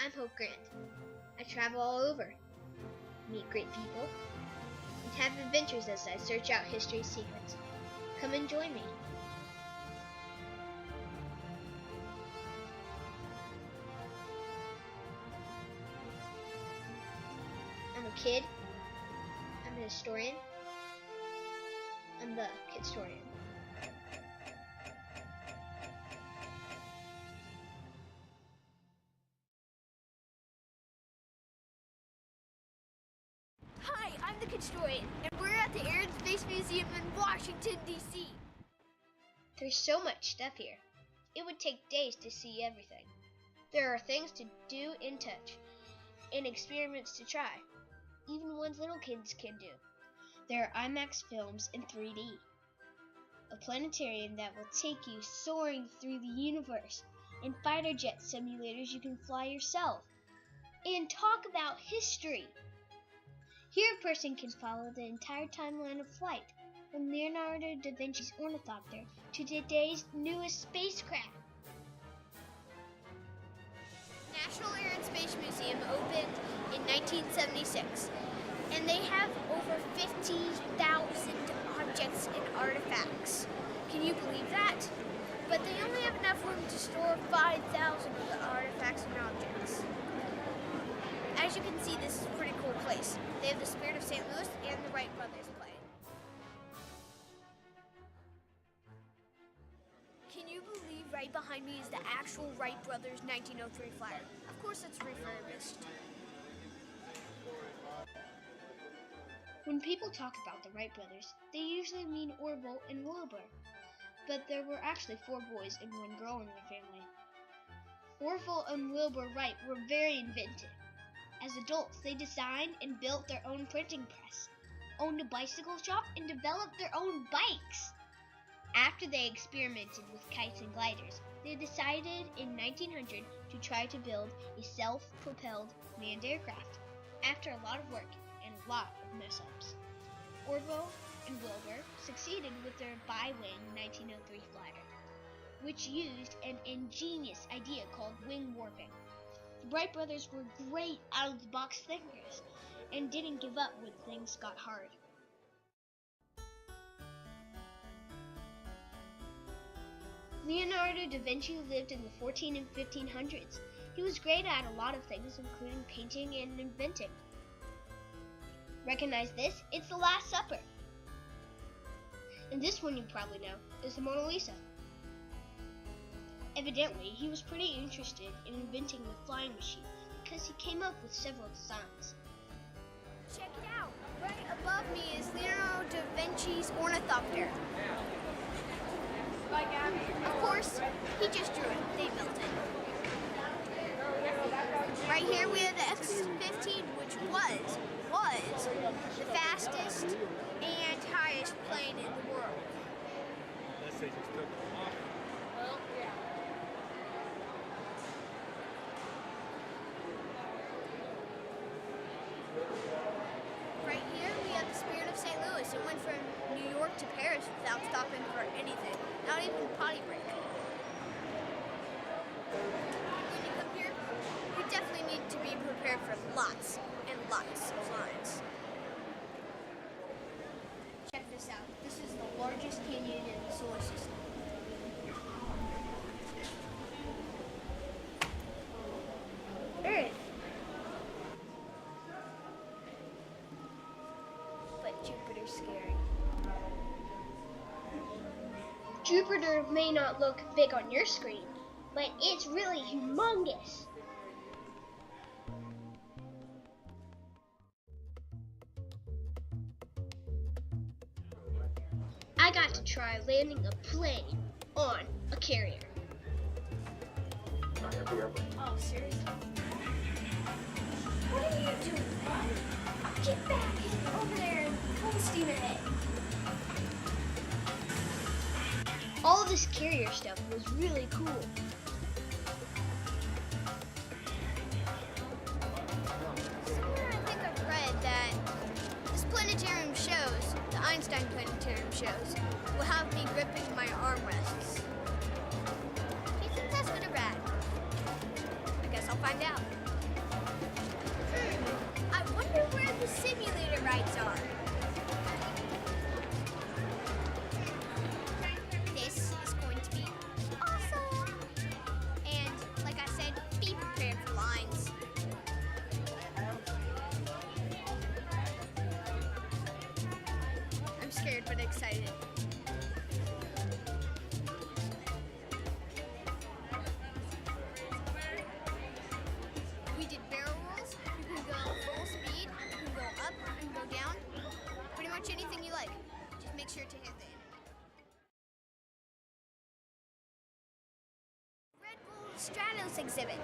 I'm Hope Grant. I travel all over, meet great people, and have adventures as I search out history's secrets. Come and join me. I'm a kid. I'm a historian. I'm the Kidstorian. Hi, I'm the Kidstorian, and we're at the Air and Space Museum in Washington, D.C. There's so much stuff here. It would take days to see everything. There are things to do and touch, and experiments to try, even ones little kids can do. There are IMAX films in 3D, a planetarium that will take you soaring through the universe, and fighter jet simulators you can fly yourself, and talk about history. Here a person can follow the entire timeline of flight, from Leonardo da Vinci's ornithopter to today's newest spacecraft. National Air and Space Museum opened in 1976, and they have over 50,000 objects and artifacts. Can you believe that? But they only have enough room to store 5,000 of the artifacts and objects. As you can see, this is a pretty cool place. They have the Spirit of St. Louis and the Wright Brothers playing. Can you believe right behind me is the actual Wright Brothers 1903 flyer? Of course it's refurbished. When people talk about the Wright brothers, they usually mean Orville and Wilbur, but there were actually 4 boys and 1 girl in their family. Orville and Wilbur Wright were very inventive. As adults, they designed and built their own printing press, owned a bicycle shop, and developed their own bikes. After they experimented with kites and gliders, they decided in 1900 to try to build a self-propelled manned aircraft. After a lot of work and a lot of mess-ups, Orville and Wilbur succeeded with their bi-wing 1903 flyer, which used an ingenious idea called wing warping. The Wright brothers were great out-of-the-box thinkers and didn't give up when things got hard. Leonardo da Vinci lived in the 1400s and 1500s. He was great at a lot of things, including painting and inventing. Recognize this? It's the Last Supper. And this one you probably know is the Mona Lisa. Evidently, he was pretty interested in inventing the flying machine because he came up with several designs. Check it out. Right above me is Leonardo da Vinci's ornithopter. Of course, he just drew it. They built it. Right here we have the X-15, which was the fastest and highest plane in the world. Right here we have the Spirit of St. Louis. It went from New York to Paris without stopping for anything, not even a potty break. When you come here, you definitely need to be prepared for lots and lots of lines. Check this out. This is the largest canyon in the solar system. Earth. But Jupiter's scary. Jupiter may not look big on your screen, but it's really humongous. I got to try landing a plane on a carrier. Oh, seriously? What are you doing, man? Get back over there and full steam ahead. All of this carrier stuff was really cool. Somewhere I think I've read that this planetarium shows, the Einstein planetarium shows, will have me gripping my armrests. Do you think that's good or bad? I guess I'll find out. Be prepared for lines. I'm scared but excited. We did barrel rolls. You can go full speed, you can go up, you can go down. Pretty much anything you like. Just make sure to hit the enemy. Red Bull Stratos exhibit.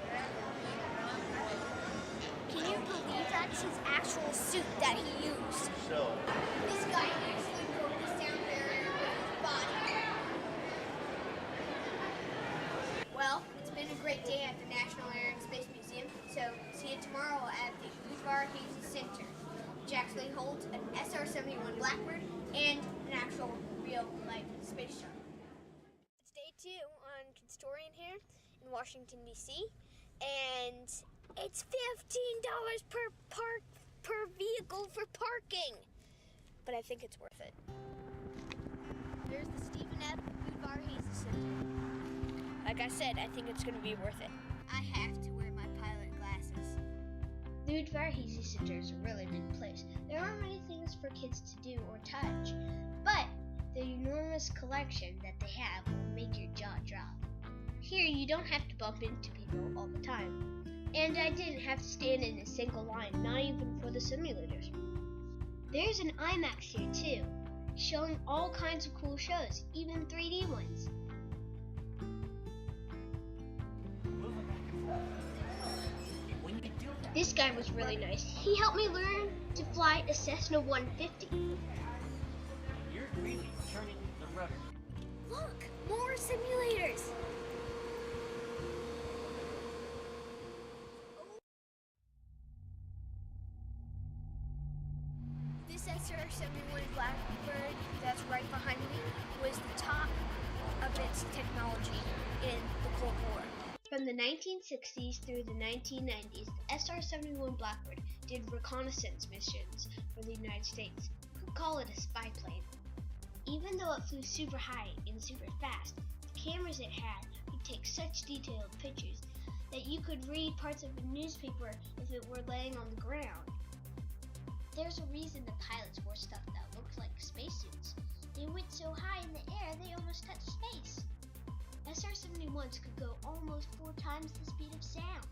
Can you believe that's his actual suit that he used? This guy actually broke the sound barrier with his body. Well, it's been a great day at the National Air and Space Museum, so see you tomorrow at the Udvar-Hazy Center, which actually holds an SR-71 Blackbird and an actual real-life space shuttle. It's day 2 on Kidstorian here in Washington, D.C., and it's $15 per vehicle for parking, but I think it's worth it. There's the Stephen F. Udvar-Hazy Center. Like I said, I think it's going to be worth it. I have to wear my pilot glasses. The Udvar-Hazy Center is a really neat place. There aren't many things for kids to do or touch, but the enormous collection that they have will make your jaw drop. Here, you don't have to bump into people all the time. And I didn't have to stand in a single line, not even for the simulators. There's an IMAX here too, showing all kinds of cool shows, even 3D ones. This guy was really nice. He helped me learn to fly a Cessna 150. You're really turning the rudder. Look, more simulators. This SR-71 Blackbird that's right behind me was the top of its technology in the Cold War. From the 1960s through the 1990s, the SR-71 Blackbird did reconnaissance missions for the United States. You could call it a spy plane. Even though it flew super high and super fast, the cameras it had could take such detailed pictures that you could read parts of a newspaper if it were laying on the ground. There's a reason the pilots wore stuff that looked like spacesuits. They went so high in the air they almost touched space. SR-71s could go almost 4 times the speed of sound,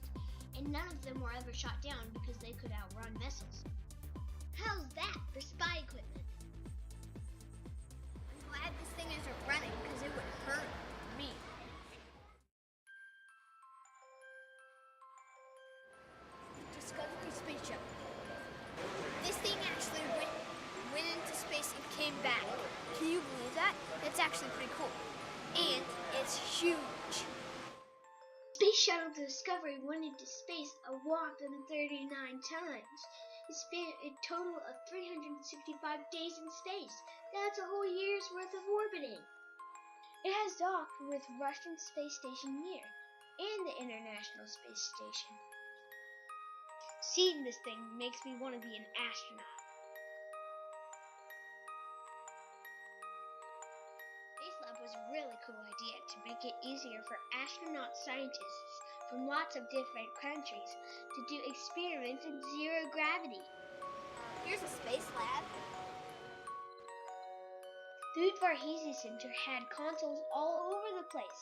and none of them were ever shot down because they could outrun missiles. How's that for spy equipment? I'm glad this thing isn't running because it would hurt me. Discovery Space Shuttle. This thing actually went into space and came back. Can you believe that? That's actually pretty cool. And it's huge. Space Shuttle Discovery went into space a whopping 39 times. It spent a total of 365 days in space. That's a whole year's worth of orbiting. It has docked with Russian Space Station Mir and the International Space Station. Seeing this thing makes me want to be an astronaut. Spacelab was a really cool idea to make it easier for astronaut scientists from lots of different countries to do experiments in zero gravity. Here's a space lab. The Udvar-Hazy Center had consoles all over the place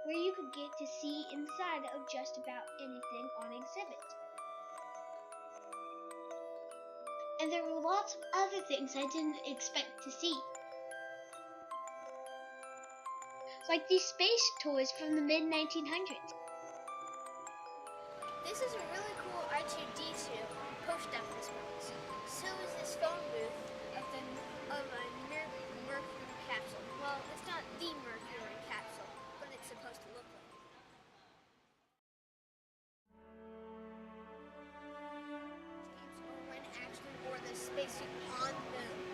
where you could get to see inside of just about anything on exhibit. And there were lots of other things I didn't expect to see. Like these space toys from the mid-1900s. This is a really cool R2-D2 post office box. So is this phone booth of a Mercury capsule. Well, it's not the Mercury capsule, but it's supposed to look like it. James Irwin actually wore this spacesuit on the moon.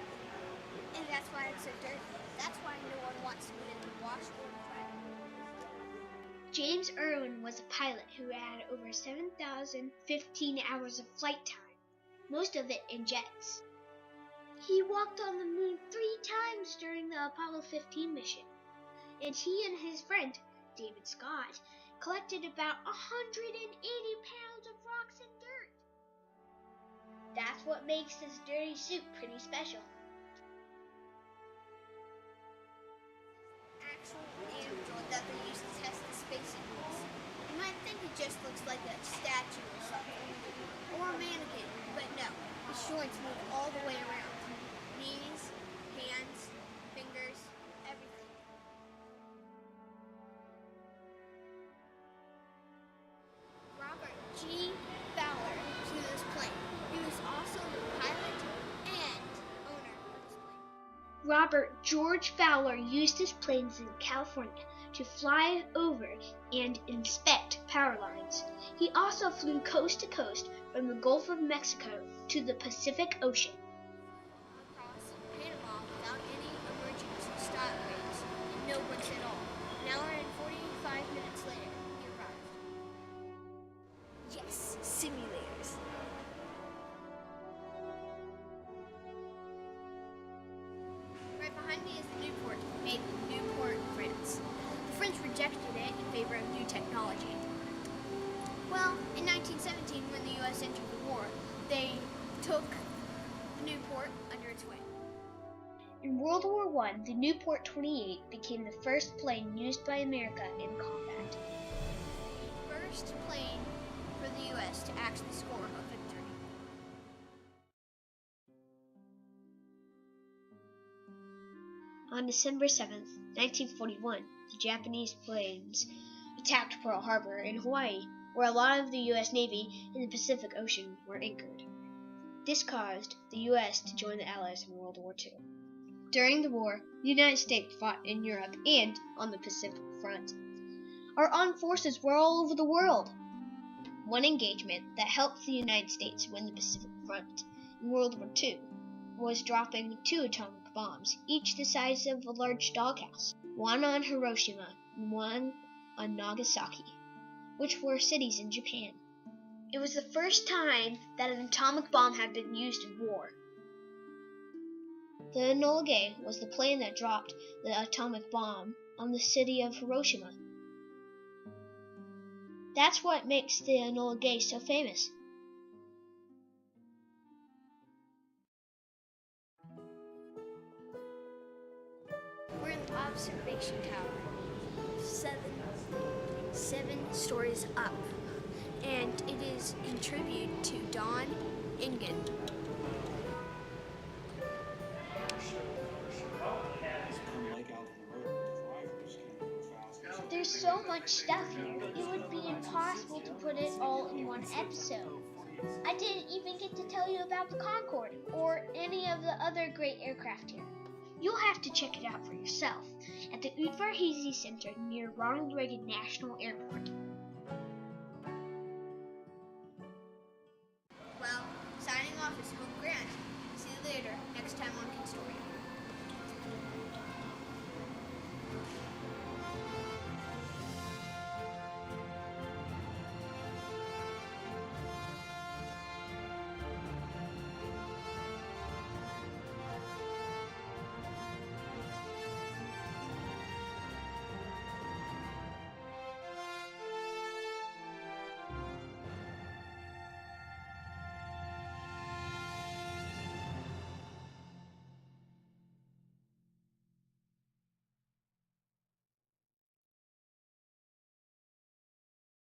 And that's why it's so dirty. That's why no one wants to put it in the wash or dry. James Irwin was a pilot who had over 7,015 hours of flight time, most of it in jets. He walked on the moon 3 times during the Apollo 15 mission, and he and his friend, David Scott, collected about 180 pounds of rocks and dirt. That's what makes this dirty suit pretty special. Actual android that they use to test the space signals. You might think it just looks like a statue or something, or a mannequin, but no, its joints move all the way around. Knees, hands, fingers, everything. Robert G. Fowler flew this plane. He was also the pilot and owner of this plane. Robert George Fowler used his planes in California to fly over and inspect power lines. He also flew coast to coast from the Gulf of Mexico to the Pacific Ocean. Across Panama without any emergency stopaways and no brakes at all. An hour and 45 minutes later, he arrived. Yes, simulators. Right behind me is the Nieuport, made in Nieuport, France. The French rejected it in favor of new technology. Well, in 1917, when the U.S. entered the war, they took Nieuport under its wing. In World War I, the Nieuport 28 became the first plane used by America in combat. The first plane for the U.S. to actually score a victory. On December 7th, 1941, the Japanese planes attacked Pearl Harbor in Hawaii, where a lot of the U.S. Navy in the Pacific Ocean were anchored. This caused the U.S. to join the Allies in World War II. During the war, the United States fought in Europe and on the Pacific Front. Our armed forces were all over the world. One engagement that helped the United States win the Pacific Front in World War II was dropping 2 atomic bombs, each the size of a large doghouse, one on Hiroshima and one on Nagasaki, which were cities in Japan. It was the first time that an atomic bomb had been used in war. The Enola Gay was the plane that dropped the atomic bomb on the city of Hiroshima. That's what makes the Enola Gay so famous. We're in the observation tower, seven stories up, and it is in tribute to Don Ingen. There's so much stuff here, it would be impossible to put it all in one episode. I didn't even get to tell you about the Concorde or any of the other great aircraft here. You'll have to check it out for yourself at the Udvar-Hazy Center near Ronald Reagan National Airport. Well, signing off is Hope Grant. See you later, next time on Kidstorian.